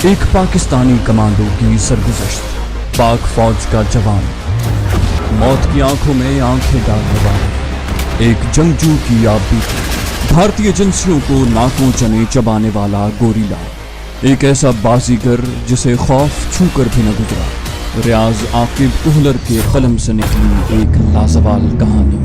एक पाकिस्तानी कमांडो की सरगुज़श्त, पाक फौज का जवान, मौत की आंखों में आंखें डालने वाला, एक जंगजू की आप बीती, भारतीय एजेंसियों को नाकों चने चबाने वाला गोरीला, एक ऐसा बाजीगर जिसे खौफ छूकर भी न गुजरा। रियाज आकिब कुहलर के कलम से निकली एक लाजवाल कहानी।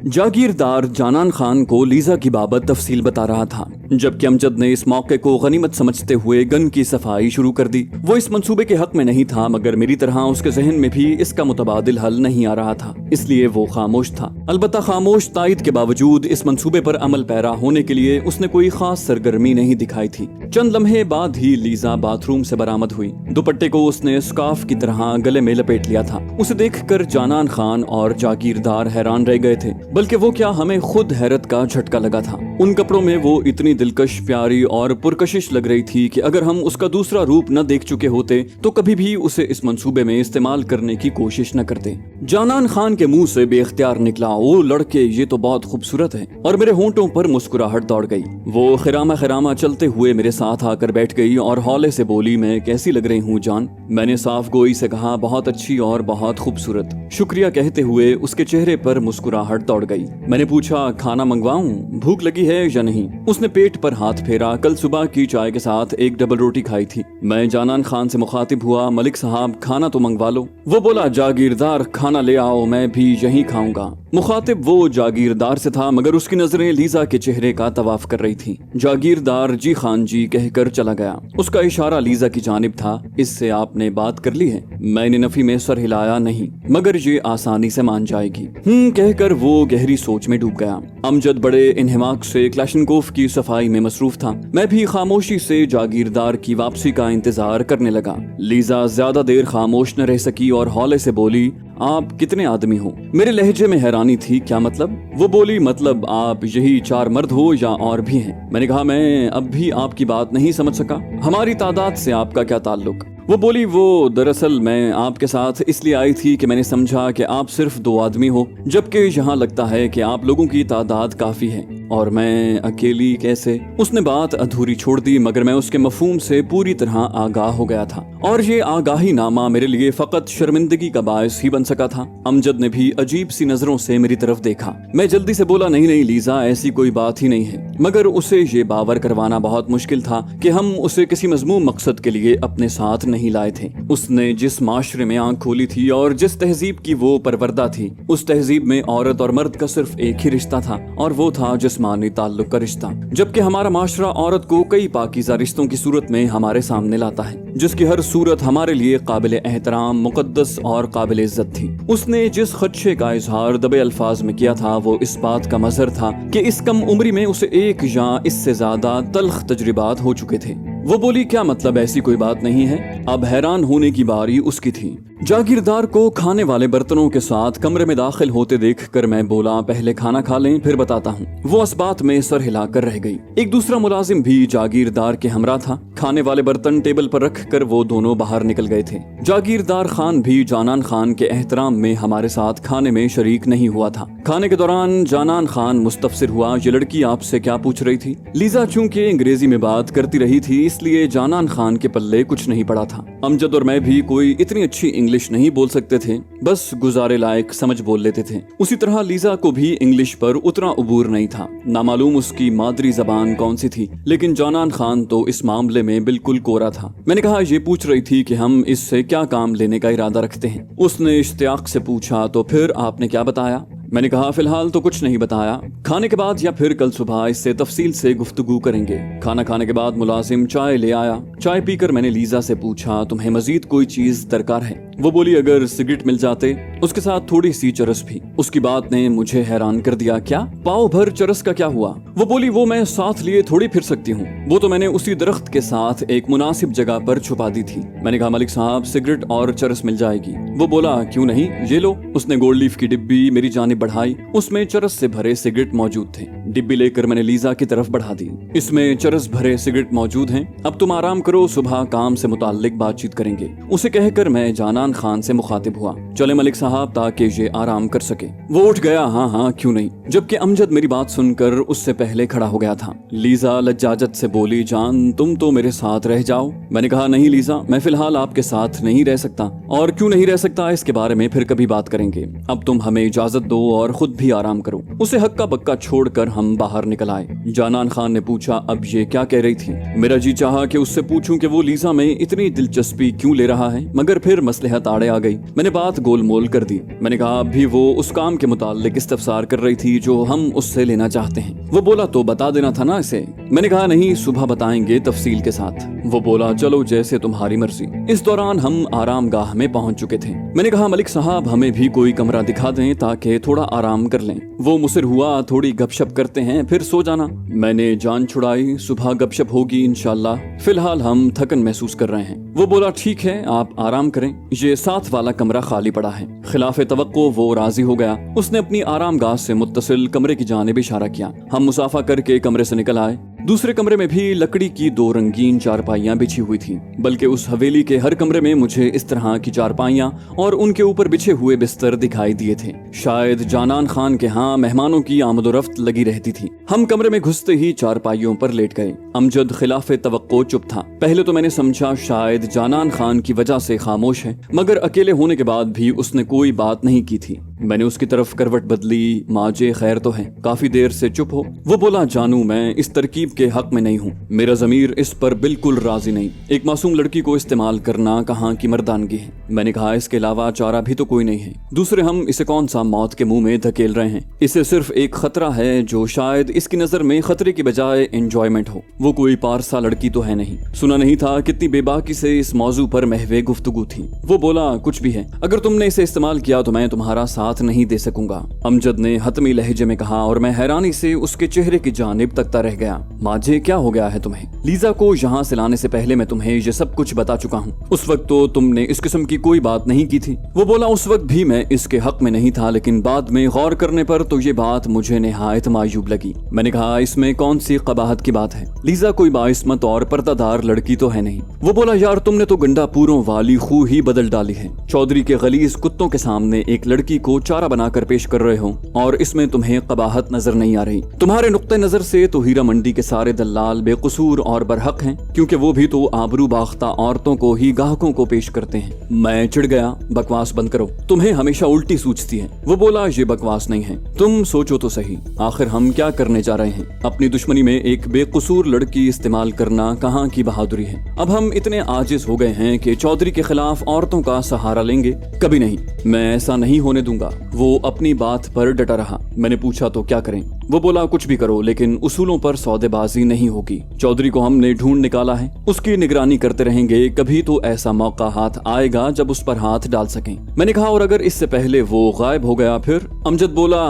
जागीरदार जानान खान को लीजा की बाबत तफसील बता रहा था, जबकि अमजद ने इस मौके को गनीमत समझते हुए गन की सफाई शुरू कर दी। वो इस मंसूबे के हक में नहीं था, मगर मेरी तरह उसके जहन में भी इसका मुतबादिल हल नहीं आ रहा था, इसलिए वो खामोश था। अलबत्ता खामोश तायद के बावजूद इस मंसूबे पर अमल पैरा होने के लिए उसने कोई खास सरगर्मी नहीं दिखाई थी। चंद लम्हे बाद ही लीजा बाथरूम से बरामद हुई। दुपट्टे को उसने स्कार्फ की तरह गले में लपेट लिया था। उसे देखकर जानान खान और जागीरदार हैरान रह गए थे, बल्कि वो क्या, हमें खुद हैरत का झटका लगा था। उन कपड़ों में वो इतनी दिलकश, प्यारी और पुरकशिश लग रही थी कि अगर हम उसका दूसरा रूप न देख चुके होते तो कभी भी उसे इस मंसूबे में इस्तेमाल करने की कोशिश न करते। जानान खान के मुंह से बेख्तियार निकला, ओ लड़के, ये तो बहुत खूबसूरत है, और मेरे होंठों पर मुस्कुराहट दौड़ गई। वो खिरामा खिरामा चलते हुए मेरे साथ आकर बैठ गई और हौले से बोली, मैं कैसी लग रही हूँ जान? मैंने साफ गोई से कहा, बहुत अच्छी और बहुत खूबसूरत। शुक्रिया कहते हुए उसके चेहरे पर मुस्कुराहट दौड़ गई। मैंने पूछा, खाना मंगवाऊं? भूख लगी है या नहीं? उसने पेट पर हाथ फेरा। कल सुबह की चाय के साथ एक डबल रोटी खाई थी। मैं जानान खान से मुखातिब हुआ, मलिक साहब खाना तो मंगवा लो। वो बोला, जागीरदार खाना ले आओ, मैं भी यहीं खाऊंगा। मुखातिब वो जागीरदार से था, मगर उसकी नजरें लीजा के चेहरे का तवाफ कर रही थी। जागीरदार जी खान जी कहकर चला गया। उसका इशारा लीजा की जानिब था। इससे आपने बात कर ली है? मैंने नफी में सर हिलाया, नहीं, मगर ये आसानी से मान जाएगी। कहकर वो गहरी सोच में डूब गया। अमजद बड़े इन्हिमाक से क्लाशनकोफ की सफाई में मसरूफ था। मैं भी खामोशी से जागीरदार की वापसी का इंतजार करने लगा। लीजा ज्यादा देर खामोश न रह सकी और हौले से बोली, आप कितने आदमी हो? मेरे लहजे में हैरानी थी, क्या मतलब? वो बोली, मतलब आप यही 4 मर्द हो या और भी हैं? मैंने कहा, मैं अब भी आपकी बात नहीं समझ सका। हमारी तादाद से आपका क्या ताल्लुक? वो बोली, वो दरअसल मैं आपके साथ इसलिए आई थी कि मैंने समझा कि आप सिर्फ 2 आदमी हो, जबकि यहाँ लगता है कि आप लोगों की तादाद काफी है, और मैं अकेली कैसे? उसने बात अधूरी छोड़ दी, मगर मैं उसके मफहूम से पूरी तरह आगाह हो गया था, और ये आगाही नामा मेरे लिए फकत शर्मिंदगी का बायस ही बन सका था। अमजद ने भी अजीब सी नजरों से मेरी तरफ देखा। मैं जल्दी से बोला, नहीं नहीं लीजा, ऐसी कोई बात ही नहीं है। मगर उसे ये बावर करवाना बहुत मुश्किल था कि हम उसे किसी मजमूम मकसद के लिए अपने साथ नहीं लाए थे। उसने जिस माशरे में आंख खोली थी और जिस तहजीब की वो परवरदा थी, उस तहजीब में औरत और मर्द का सिर्फ एक ही रिश्ता था, और वो था जिस्मानी ताल्लुक का रिश्ता। जबकि हमारा माशरा औरत को कई पाकीज़ा रिश्तों की सूरत में हमारे सामने लाता है, जिसकी हर सूरत हमारे लिए काबिल एहतराम, मुकद्दस और काबिल इज्जत थी। उसने जिस खदशे का इजहार दबे अल्फाज में किया था, वो इस बात का मजहर था कि इस कम उम्री में उसे एक या इससे ज्यादा तल्ख तजुर्बात हो चुके थे। वो बोली, क्या मतलब? ऐसी कोई बात नहीं है। अब हैरान होने की बारी उसकी थी। जागीरदार को खाने वाले बर्तनों के साथ कमरे में दाखिल होते देखकर मैं बोला, पहले खाना खा लें फिर बताता हूँ। वो इस बात में सर हिलाकर रह गई। एक दूसरा मुलाजिम भी जागीरदार के हमरा था। खाने वाले बर्तन टेबल पर रख कर वो दोनों बाहर निकल गए थे। जागीरदार खान भी जानान खान के एहतराम में हमारे साथ खाने में शरीक नहीं हुआ था। खाने के दौरान जानान खान मुस्तफसिर हुआ, ये लड़की आपसे क्या पूछ रही थी? लीजा चूंकि अंग्रेजी में बात करती रही थी, इसलिए जानान खान के पल्ले कुछ नहीं पड़ा था। अमजद और मैं भी कोई इतनी अच्छी इंग्लिश नहीं बोल सकते थे, बस गुजारे लायक समझ बोल लेते थे। उसी तरह लीजा को भी इंग्लिश पर उतना उबूर नहीं था। नामालूम उसकी मादरी जबान कौन सी थी, लेकिन जानान खान तो इस मामले में बिल्कुल कोरा था। मैंने कहा, ये पूछ रही थी कि हम इससे क्या काम लेने का इरादा रखते हैं। उसने इश्तियाक से पूछा, तो फिर आपने क्या बताया? मैंने कहा, फिलहाल तो कुछ नहीं बताया, खाने के बाद या फिर कल सुबह इससे तफसील से गुफ्तगू करेंगे। खाना खाने के बाद मुलाजिम चाय ले आया। चाय पीकर मैंने लीजा से पूछा, तुम्हें मजीद कोई चीज दरकार है? वो बोली, अगर सिगरेट मिल जाते, उसके साथ थोड़ी सी चरस भी। उसकी बात ने मुझे हैरान कर दिया। क्या? पाव भर चरस का क्या हुआ? वो बोली, वो मैं साथ लिए थोड़ी फिर सकती हूँ, वो तो मैंने उसी दरख्त के साथ एक मुनासिब जगह पर छुपा दी थी। मैंने कहा, मलिक साहब सिगरेट और चरस मिल जाएगी? वो बोला, क्यों नहीं, ये लो। उसने गोल्ड लीफ की डिब्बी मेरी जानिब बढ़ाई। उसमें चरस से भरे सिगरेट मौजूद थे। डिब्बी लेकर मैंने लीजा की तरफ बढ़ा दी। इसमें चरस भरे सिगरेट मौजूद हैं, अब तुम आराम करो, सुबह काम से मुताल्लिक बातचीत करेंगे। उसे कहकर मैं जानान जानान खान से मुखातिब हुआ, चले मलिक साहब ताकि ये आराम कर सके। वो उठ गया, हाँ हाँ क्यों नहीं, जबकि अमजद मेरी बात सुनकर उससे पहले खड़ा हो गया था। लीजा लज्जाजत से बोली, जान तुम तो मेरे साथ रह जाओ। मैंने कहा नहीं लीजा, मैं फिलहाल आपके साथ नहीं रह सकता। और क्यों नहीं रह सकता इसके बारे में फिर कभी बात करेंगे, अब तुम हमें इजाजत दो और खुद भी आराम करो। उसे हक्का बक्का छोड़कर हम बाहर निकल आए। जानान खान ने पूछा, अब ये क्या कह रही थी? मेरा जी चाहा कि उससे पूछूं कि वो लीजा में इतनी दिलचस्पी क्यों ले रहा है, मगर फिर मसलहत आड़े आ गई। मैंने बात गोलमोल कर दी। मैंने कहा अब भी वो उस काम के मुताल्लिक इस्तफसार कर रही थी जो हम उससे लेना चाहते हैं। वो बोला तो बता देना था ना इसे। मैंने कहा नहीं, सुबह बताएंगे तफसील के साथ। वो बोला चलो जैसे तुम्हारी मर्जी। इस दौरान हम आराम गाह में पहुंच चुके थे। मैंने कहा मलिक साहब हमें भी कोई कमरा दिखा दें ताकि थोड़ा आराम कर लें। वो मुसिर हुआ, थोड़ी गपशप करते हैं फिर सो जाना। मैंने जान छुड़ाई, सुबह गपशप होगी इंशाल्लाह, फिलहाल हम थकन महसूस कर रहे हैं। वो बोला ठीक है आप आराम करें, ये साथ वाला कमरा खाली पड़ा है। खिलाफे तवक्को वो राजी हो गया। उसने अपनी आराम गाह से मुत्तसिल कमरे की जानिब इशारा किया। हम मुसाफा करके कमरे से निकल आए। दूसरे कमरे में भी लकड़ी की 2 रंगीन चारपाइयां बिछी हुई थी, बल्कि उस हवेली के हर कमरे में मुझे इस तरह की चारपाइयां और उनके ऊपर बिछे हुए बिस्तर दिखाई दिए थे। शायद जानान खान के यहाँ मेहमानों की आमदोरफ्त लगी रहती थी। हम कमरे में घुसते ही चारपाइयों पर लेट गए। अमजद खिलाफे तवक्को चुप था। पहले तो मैंने समझा शायद जानान खान की वजह से खामोश है, मगर अकेले होने के बाद भी उसने कोई बात नहीं की थी। मैंने उसकी तरफ करवट बदली, माजे खैर तो है, काफी देर से चुप हो। वो बोला जानू मैं इस तरकीब के हक में नहीं हूँ, मेरा ज़मीर इस पर बिल्कुल राजी नहीं। एक मासूम लड़की को इस्तेमाल करना कहाँ की मर्दानगी है। मैंने कहा इसके अलावा चारा भी तो कोई नहीं है। दूसरे हम इसे कौन सा मौत के मुंह में धकेल रहे हैं। इसे सिर्फ एक खतरा है जो शायद इसकी नजर में खतरे की बजाय एंजॉयमेंट हो। वो कोई पारसा लड़की तो है नहीं। सुना नहीं था कितनी बेबाकी से इस मौजू पर महवे गुफ्तगू थी। वो बोला कुछ भी है, अगर तुमने इसे इस्तेमाल किया तो मैं तुम्हारा साथ नहीं दे सकूंगा। अमजद ने हतमी लहजे में कहा और मैं हैरानी से उसके चेहरे की जानिब तकता रह गया। माजे क्या हो गया है तुम्हें? लीजा को यहाँ से लाने से पहले मैं तुम्हें ये सब कुछ बता चुका हूँ। उस वक्त तो तुमने इस किस्म की कोई बात नहीं की थी। वो बोला उस वक्त भी मैं इसके हक में नहीं था, लेकिन बाद में गौर करने पर तो ये बात मुझे निहायत मायूब लगी। मैंने कहा इसमें कौन सी कबाहत की बात है? लीजा कोई बाइस्मत और पर्दादार लड़की तो है नहीं। वो बोला यार तुमने तो गंडापुरों वाली खू ही बदल डाली है। चौधरी के गलीज कुत्तों के सामने एक लड़की को चारा बनाकर पेश कर रहे हो और इसमें तुम्हें कबाहत नजर नहीं आ रही। तुम्हारे नुक्ते नजर से तो हीरा मंडी के सारे दलाल बेकसूर और बरहक हैं, क्योंकि वो भी तो आबरू बाख्ता औरतों को ही ग्राहकों को पेश करते हैं। मैं चिढ़ गया, बकवास बंद करो, तुम्हें हमेशा उल्टी सूझती है। वो बोला ये बकवास नहीं है, तुम सोचो तो सही, आखिर हम क्या करने जा रहे हैं? अपनी दुश्मनी में एक बेकसूर लड़की इस्तेमाल करना कहाँ की बहादुरी है? अब हम इतने आजिज हो गए हैं कि चौधरी के खिलाफ औरतों का सहारा लेंगे? कभी नहीं, मैं ऐसा नहीं होने दूंगा। वो अपनी बात पर डटा रहा। मैंने पूछा तो क्या करें? वो बोला कुछ भी करो, लेकिन उसूलों पर सौदेबाजी नहीं होगी। चौधरी को हमने ढूंढ निकाला है, उसकी निगरानी करते रहेंगे, कभी तो ऐसा मौका हाथ आएगा जब उस पर हाथ डाल सकें। मैंने कहा और अगर इससे पहले वो गायब हो गया फिर? अमजद बोला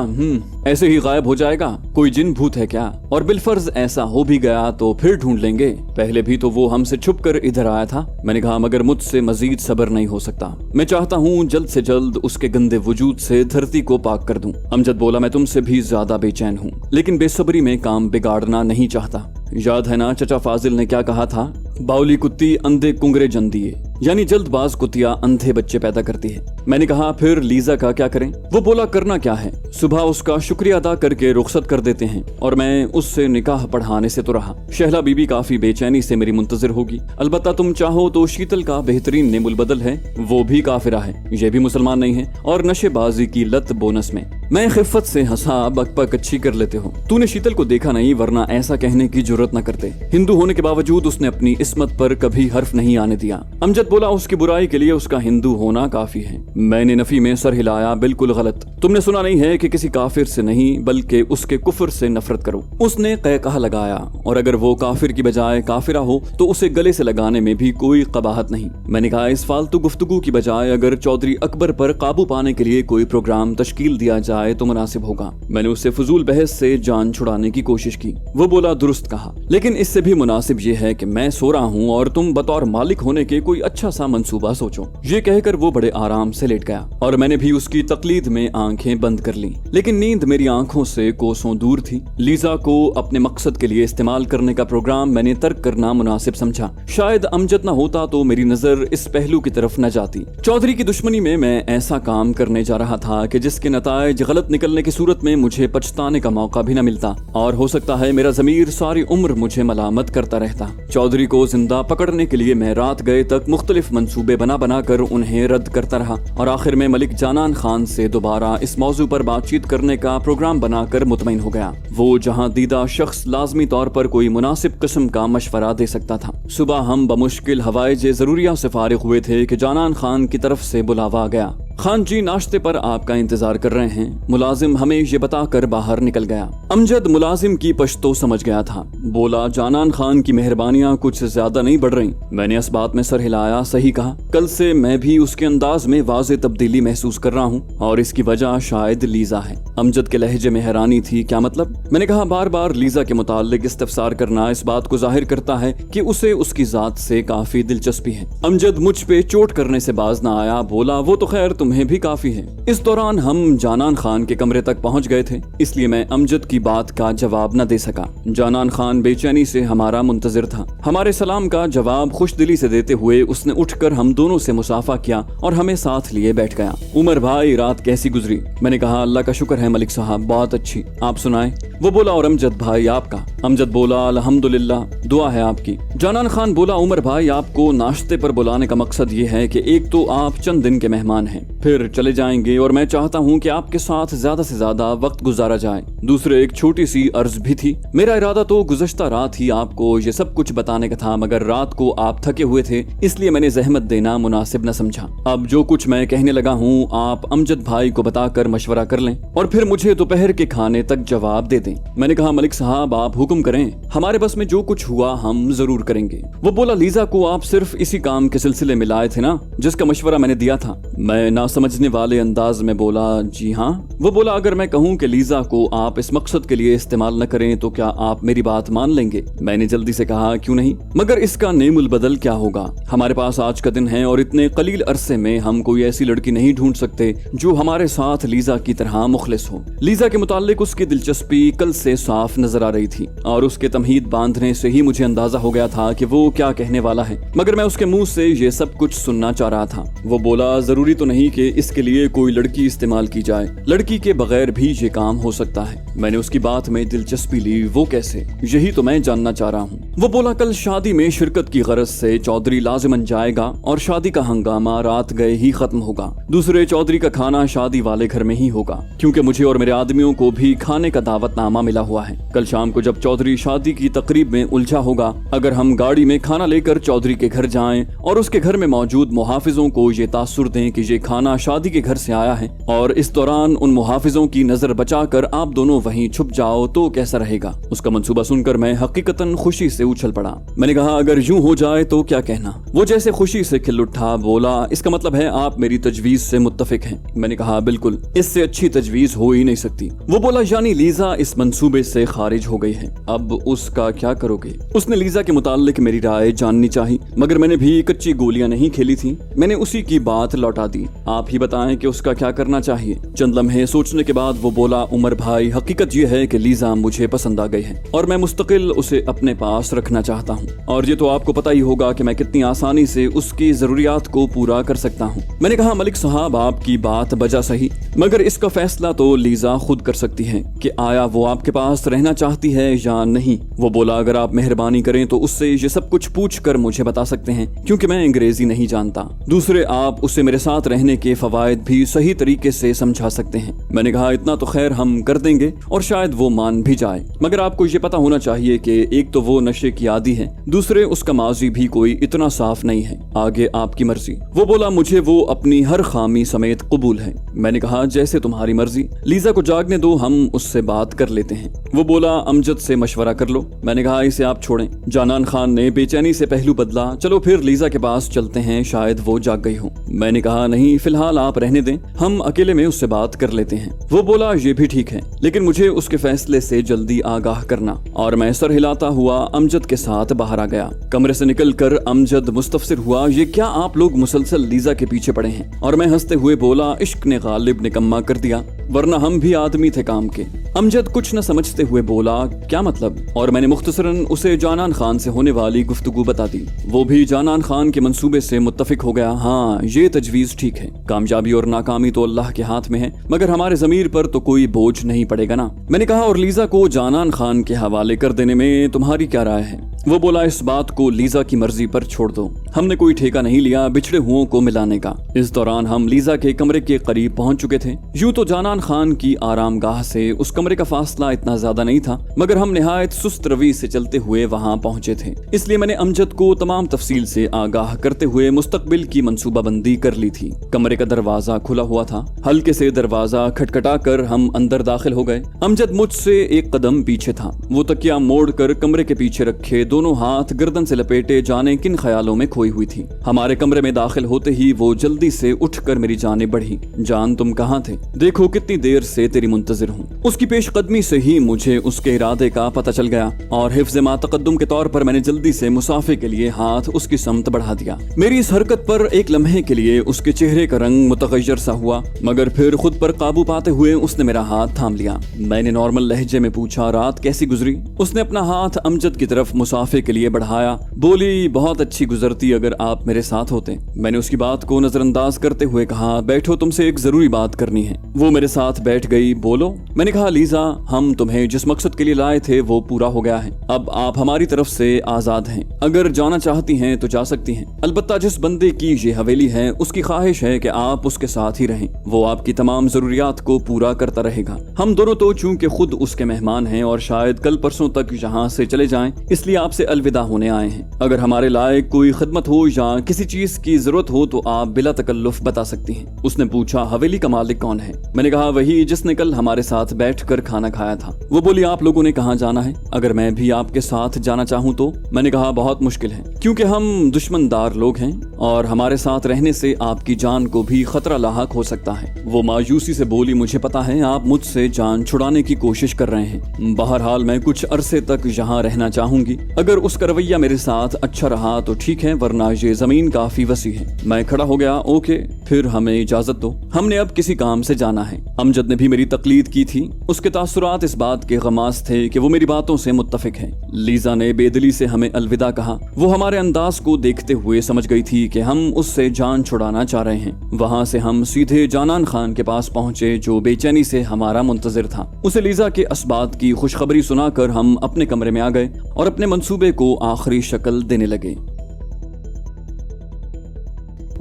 ऐसे ही गायब हो जाएगा? कोई जिन भूत है क्या? और बिलफर्ज ऐसा हो भी गया तो फिर ढूंढ लेंगे। पहले भी तो वो हमसे छुप कर इधर आया था। मैंने कहा मगर मुझसे मजीद सब्र नहीं हो सकता। मैं चाहता हूँ जल्द से जल्द उसके गंदे वजूद से धरती को पाक कर दूं। अमजद बोला मैं तुमसे भी ज्यादा बेचैन हूँ, लेकिन बेसब्री में काम बिगाड़ना नहीं चाहता। याद है ना चचा फाजिल ने क्या कहा था? बाउली कुत्ती अंधे कुंगरे जन दिए, यानी जल्दबाज कुतिया अंधे बच्चे पैदा करती है। मैंने कहा फिर लीजा का क्या करें? वो बोला करना क्या है, सुबह उसका शुक्रिया अदा करके रुखसत कर देते हैं और मैं उससे निकाह पढ़ाने से तो रहा। शहला बीबी काफी बेचैनी से मेरी मुंतजिर होगी। अलबत्ता तुम चाहो तो शीतल का बेहतरीन नेमुल बदल है, वो भी काफिरा है, ये भी मुसलमान नहीं है और नशेबाजी की लत बोनस में। मैं खिफ्फत से हंसा, बकपक अच्छी कर लेते हो। तूने शीतल को देखा नहीं, वरना ऐसा कहने की जरूरत न करते। हिंदू होने के बावजूद उसने अपनी इस्मत पर कभी हर्फ नहीं आने दिया। अमजद बोला उसकी बुराई के लिए उसका हिंदू होना काफी है। मैंने नफी में सर हिलाया, बिल्कुल गलत। तुमने सुना नहीं है कि किसी काफिर से नहीं बल्कि उसके कुफ्र से नफरत करो। उसने कहकहा लगाया, और अगर वो काफिर की बजाय काफिरा हो तो उसे गले से लगाने में भी कोई कबाहत नहीं। मैंने कहा इस फालतू गुफ्तगू की बजाय अगर चौधरी अकबर पर काबू पाने के लिए कोई प्रोग्राम तश्कील दिया जाए तो मुनासिब होगा। मैंने उससे फजूल बहस से जान छुड़ाने की कोशिश की। वो बोला दुरुस्त कहा, लेकिन इससे भी मुनासिब ये है कि मैं सो रहा हूँ और तुम बतौर मालिक होने के कोई अच्छा सा मंसूबा सोचो। ये कहकर वो बड़े आराम से लेट गया और मैंने भी उसकी तकलीद में आंखें बंद कर ली, लेकिन नींद मेरी आंखों से कोसों दूर थी। लीजा को अपने मकसद के लिए इस्तेमाल करने का प्रोग्राम मैंने तर्क करना मुनासिब समझा। शायद अमजद न होता तो मेरी नजर इस पहलू की तरफ न जाती। चौधरी की दुश्मनी में मैं ऐसा काम करने जा रहा था कि जिसके नतायज गलत निकलने की सूरत में मुझे पछताने का मौका भी न मिलता और हो सकता है मेरा ज़मीर सारी उम्र मुझे मलामत करता रहता। चौधरी को जिंदा पकड़ने के लिए मैं रात गए तक मुख्तलिफ मंसूबे बना कर उन्हें रद्द करता रहा और आखिर में मलिक जानान खान से दोबारा इस मौजू पर बातचीत करने का प्रोग्राम बनाकर मुतमईन हो गया। वो जहां दीदा शख्स लाजमी तौर पर कोई मुनासिब किस्म का मशवरा दे सकता था। सुबह हम बमुश्किल हवाइज जरूरिया से फारिग हुए थे कि जानान खान की तरफ से बुलावा आ गया। खान जी नाश्ते पर आपका इंतजार कर रहे हैं। मुलाजिम हमें ये बताकर बाहर निकल गया। अमजद मुलाजिम की पश्तो समझ गया था। बोला, जानान खान की मेहरबानियां कुछ ज्यादा नहीं बढ़ रही। मैंने इस बात में सर हिलाया। सही कहा, कल से मैं भी उसके अंदाज में वाज़े तब्दीली महसूस कर रहा हूँ और इसकी वजह शायद लीजा है। अमजद के लहजे में हैरानी थी। क्या मतलब? मैंने कहा, बार बार लीजा के मुताल्लिक इस्तफसार करना इस बात को जाहिर करता है कि उसे उसकी जात से काफी दिलचस्पी है। अमजद मुझ पे चोट करने से बाज न आया। बोला, वो तो खैर तुम्हें भी काफी है। इस दौरान हम जानान खान के कमरे तक पहुंच गए थे, इसलिए मैं अमजद की बात का जवाब न दे सका। जानान खान बेचैनी से हमारा मुंतजिर था। हमारे सलाम का जवाब खुशदिली से देते हुए उसने उठकर हम दोनों से मुसाफा किया और हमें साथ लिए बैठ गया। उमर भाई, रात कैसी गुजरी? मैंने कहा, अल्लाह का शुक्र है मलिक साहब, बहुत अच्छी। आप सुनाएं? वो बोला, और अमजद भाई आपका? अमजद बोला, अल्हम्दुलिल्लाह, दुआ है आपकी। जानान खान बोला, उमर भाई, आपको नाश्ते पर बुलाने का मकसद ये है कि एक तो आप चंद दिन के मेहमान हैं, फिर चले जाएंगे और मैं चाहता हूँ कि आपके साथ ज्यादा से ज्यादा वक्त गुजारा जाए। दूसरे एक छोटी सी अर्ज भी थी। मेरा इरादा तो गुज़श्ता रात ही आपको ये सब कुछ बताने का था, मगर रात को आप थके हुए थे, इसलिए मैंने जहमत देना मुनासिब न समझा। अब जो कुछ मैं कहने लगा हूँ आप अमजद भाई को बताकर मशवरा कर लें और फिर मुझे दोपहर के खाने तक जवाब दे दें। मैंने कहा, मलिक साहब आप हुक्म करें, हमारे बस में जो कुछ हुआ हम जरूर करेंगे। वो बोला, लीजा को आप सिर्फ इसी काम के सिलसिले में लाए थे ना, जिसका मशवरा मैंने दिया था? मैं ना समझने वाले अंदाज में बोला, जी हाँ। वो बोला, अगर मैं कहूँ कि लीजा को आप इस मकसद के लिए इस्तेमाल न करें तो क्या आप मेरी बात मान लेंगे? मैंने जल्दी से कहा, क्यों नहीं, मगर इसका नेमुल बदल क्या होगा? हमारे पास आज का दिन है और इतने कलील अरसे में हम कोई ऐसी लड़की नहीं ढूंढ सकते जो हमारे साथ लीजा की तरह मुखलिस हो। लीजा के मुताल्लिक उसकी दिलचस्पी कल से साफ नजर आ रही थी और उसके तमहीद बांधने से ही मुझे अंदाजा हो गया था कि वो क्या कहने वाला है, मगर मैं उसके मुंह से ये सब कुछ सुनना चाह रहा था। वो बोला, जरूरी तो नहीं कि इसके लिए कोई लड़की इस्तेमाल की जाए, लड़की के बगैर भी ये काम हो सकता है। मैंने उसकी बात में दिलचस्पी ली। वो कैसे? यही तो मैं जानना चाह रहा हूँ। वो बोला, कल शादी में शिरकत की गरज से चौधरी लाजिमन जाएगा और शादी का हंगामा रात गए ही खत्म होगा। दूसरे चौधरी का खाना शादी वाले घर में ही होगा, क्योंकि मुझे और मेरे आदमियों को भी खाने का दावतनामा मिला हुआ है। कल शाम को जब चौधरी शादी की तकरीब में उलझा होगा, अगर हम गाड़ी में खाना लेकर चौधरी के घर जाएं और उसके घर में मौजूद मुहाफिजों को ये तासुर दें कि ये खाना शादी के घर से आया है और इस दौरान उन मुहाफिजों की नजर बचाकर आप दोनों वहीं छुप जाओ, तो कैसा रहेगा? उसका मंसूबा सुनकर मैं हकीकतन खुशी से उछल पड़ा। मैंने कहा, अगर यूं हो जाए तो क्या कहना? वो जैसे खुशी से खिल उठा। बोला, इसका मतलब है आप मेरी तजवीज से मुत्तफिक हैं? मैंने कहा, बिल्कुल, इससे अच्छी तजवीज हो ही नहीं सकती। वो बोला, यानी लीजा इस मंसूबे से खारिज हो गई है, अब उसका क्या करोगे? उसने लीजा के मुताल्लिक मेरी राय जाननी चाहिए, मगर मैंने भी कच्ची गोलियां नहीं खेली थी। मैंने उसी की बात लौटा दी। आप ही बताएं कि उसका क्या करना चाहिए। चंद लम्हे सोचने के बाद वो बोला, उमर भाई, हकीकत ये है कि लीजा मुझे पसंद आ गई है और मैं मुस्तकिल उसे अपने पास रखना चाहता हूँ, और ये तो आपको पता ही होगा कि मैं कितनी आसानी से उसकी जरूरियात को पूरा कर सकता हूँ। मैंने कहा, मलिक साहब आपकी बात बजा सही, मगर इसका फैसला तो लीजा खुद कर सकती है कि आया वो आपके पास रहना चाहती है या नहीं। वो बोला, अगर आप मेहरबानी करें तो उससे ये सब कुछ पूछ कर मुझे बता सकते हैं, क्योंकि मैं अंग्रेजी नहीं जानता। दूसरे, आप उसे मेरे साथ रहने के फवायद भी सही तरीके से समझा सकते हैं। मैंने कहा, इतना तो खैर हम कर देंगे और शायद वो मान भी जाए, मगर आपको ये पता होना चाहिए कि एक तो वो नशे की आदी है, दूसरे उसका माजी भी कोई इतना साफ नहीं है। आगे आपकी मर्जी। वो बोला, मुझे वो अपनी हर खामी समेत कबूल है। मैंने कहा, जैसे तुम्हारी मर्जी, लीजा को जागने दो, हम उससे बात कर लेते हैं। वो बोला, अमजद से मशवरा कर लो। मैंने कहा, इसे आप छोड़ें। जानान खान ने बेचैनी से पहलू बदला। चलो फिर लीजा के पास चलते हैं, शायद वो जाग गई हो। मैंने कहा, नहीं, फिलहाल फिलहाल आप रहने दें, हम अकेले में उससे बात कर लेते हैं। वो बोला ये भी ठीक है, लेकिन मुझे उसके फैसले से जल्दी आगाह करना। और मैं सर हिलाता हुआ अमजद के साथ बाहर आ गया। कमरे से निकलकर अमजद मुस्तफसिर हुआ, ये क्या आप लोग मुसलसल लीजा के पीछे पड़े हैं? और मैं हंसते हुए बोला, इश्क ने गालिब निकम्मा कर दिया, वरना हम भी आदमी थे काम के। अमजद कुछ न समझते हुए बोला, क्या मतलब? और मैंने मुख्तसरन उसे जानान खान से होने वाली गुफ्तगू बता दी। वो भी जानान खान के मंसूबे से मुत्तफिक हो गया। हाँ, ये तजवीज ठीक है, कामयाबी और नाकामी तो अल्लाह के हाथ में है, मगर हमारे ज़मीर पर तो कोई बोझ नहीं पड़ेगा ना। मैंने कहा, और लीजा को जानान खान के हवाले कर देने में तुम्हारी क्या राय है? वो बोला, इस बात को लीजा की मर्जी पर छोड़ दो, हमने कोई ठेका नहीं लिया बिछड़े हुओं को मिलाने का। इस दौरान हम लीजा के कमरे के करीब पहुंच चुके थे। यूं तो जानान खान की आरामगाह से उस कमरे का फासला इतना ज्यादा नहीं था, मगर हम निहायत सुस्त रवि से चलते हुए वहां पहुंचे थे, इसलिए मैंने अमजद को तमाम तफसील से आगाह करते हुए मुस्तकबिल की मंसूबाबंदी कर ली थी। कमरे का दरवाजा खुला हुआ था। हल्के से दरवाजा खटखटा कर हम अंदर दाखिल हो गए। अमजद मुझसे एक कदम पीछे था। वो तकिया मोड़ कर कमरे के पीछे रखे दोनों हाथ गर्दन से लपेटे जाने किन ख्यालों में खोई हुई थी। हमारे कमरे में दाखिल होते ही वो जल्दी से उठकर मेरी जाने बढ़ी। जान, तुम कहाँ थे? देखो कितनी देर से तेरी मुंतजिर हूँ। उसकी पेशकदमी से ही मुझे उसके इरादे का पता चल गया और हिफ्ज़ मा तक़द्दुम के तौर पर मैंने जल्दी से मुसाफे के लिए हाथ उसकी समत बढ़ा दिया। मेरी इस हरकत पर एक लम्हे के लिए उसके चेहरे का रंग मुतगय्यर सा हुआ, मगर फिर खुद पर काबू पाते हुए उसने मेरा हाथ थाम लिया। मैंने नॉर्मल लहजे में पूछा, रात कैसी गुजरी? उसने अपना हाथ अमजद की तरफ मुसाफे के लिए बढ़ाया। बोली, बहुत अच्छी गुजरती अगर आप मेरे साथ होते। मैंने उसकी बात को नजरअंदाज करते हुए कहा, बैठो, तुमसे एक जरूरी बात करनी है। वो मेरे साथ बैठ गई। बोलो। मैंने कहा, लीजा, हम तुम्हें जिस मकसद के लिए लाए थे वो पूरा हो गया है। अब आप हमारी तरफ से आजाद हैं। अगर जाना चाहती हैं तो जा सकती हैं। अलबत्ता जिस बंदे की ये हवेली है उसकी ख्वाहिश है कि आप उसके साथ ही रहें। वो आपकी तमाम जरूरियात को पूरा करता रहेगा। हम दोनों तो चूंकि खुद उसके मेहमान हैं और शायद कल परसों तक यहाँ से चले जाएं, इसलिए आपसे अलविदा होने आए हैं। अगर हमारे लायक कोई खिदमत हो या किसी चीज की जरूरत हो तो आप बिला तकल्लुफ बता सकती हैं। उसने पूछा, हवेली का मालिक कौन है? मैंने कहा, वही जिसने कल हमारे साथ बैठकर खाना खाया था। वो बोली, आप लोगों ने कहाँ जाना है? अगर मैं भी आपके साथ जाना चाहूँ तो? मैंने कहा, बहुत मुश्किल है, क्योंकि हम दुश्मनदार लोग हैं और हमारे साथ रहने से आपकी जान को भी खतरा लाहक हो सकता है। वो मायूसी से बोली, मुझे पता है आप मुझसे जान छुड़ाने की कोशिश कर रहे हैं। बहरहाल मैं कुछ अरसे तक यहाँ रहना चाहूंगी। अगर उसका रवैया मेरे साथ अच्छा रहा तो ठीक है, वरना ये जमीन काफी वसी है। मैं खड़ा हो गया। ओके, फिर हमें इजाजत दो, हमने अब किसी काम से जाना है। अमजद ने भी मेरी तकलीद की थी। उसके तासुरात इस बात के गमास थे कि वो मेरी बातों से मुत्तफिक है। लीजा ने बेदिली से हमें अलविदा कहा। वो हमारे अंदाज को देखते हुए समझ गई थी कि हम उससे जान छुड़ाना चाह रहे हैं। वहाँ से हम सीधे जानान खान के पास पहुँचे, जो बेचैनी से हमारा मुंतजिर था। उसे लीजा के असबात की खुशखबरी सुनाकर हम अपने कमरे में आ गए और अपने मंसूबे को आखिरी शक्ल देने लगे।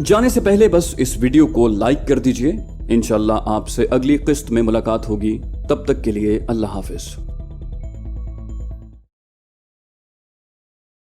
जाने से पहले बस इस वीडियो को लाइक कर दीजिए। इंशाअल्लाह आपसे अगली किस्त में मुलाकात होगी। तब तक के लिए अल्लाह हाफिज।